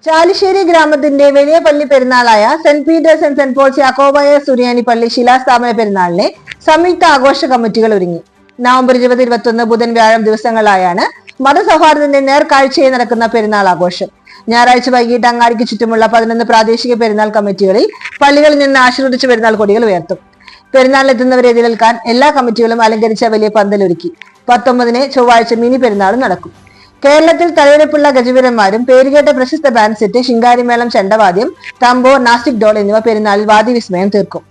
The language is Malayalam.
ചാലിശ്ശേരി ഗ്രാമത്തിന്റെ വലിയ പള്ളി പെരുന്നാളായ saint Peter's and saint Paul's യാക്കോബായ സുറിയാനി പള്ളി ശിലാസ്ഥാപന പെരുന്നാളിനെ സംയുക്ത ആഘോഷ കമ്മിറ്റികൾ ഒരുങ്ങി. നവംബർ 20, 21 ബുധൻ വ്യാഴം ദിവസങ്ങളായാണ് മതസൗഹാർദ്ദത്തിന്റെ നേർക്കാഴ്ചയിൽ നടക്കുന്ന പെരുന്നാൾ ആഘോഷം. ഞായറാഴ്ച വൈകിട്ട് അങ്ങാടിക്ക് ചുറ്റുമുള്ള 11 പ്രാദേശിക പെരുന്നാൾ കമ്മിറ്റികളിൽ പള്ളികളിൽ നിന്ന് ആശീർവദിച്ച പെരുന്നാൾ കൊടികൾ ഉയർത്തും. പെരുന്നാളിലെത്തുന്നവരെ എതിരേൽക്കാൻ എല്ലാ കമ്മിറ്റികളും അലങ്കരിച്ച വലിയ പന്തലൊരുക്കി. 19-ന് ചൊവ്വാഴ്ച മിനി പെരുന്നാളും നടക്കും. കേരളത്തിൽ തലയെടുപ്പുള്ള ഗജവീരന്മാരും പേരുകേട്ട പ്രശസ്ത ബാൻഡ് സെറ്റ്, ശിങ്കാരിമേളം, ചെണ്ടവാദ്യം, തമ്പോ, നാസിക് ഡോൾ എന്നിവ പെരുന്നാളിൽ വാദ്യവിസ്മയം തീർക്കും.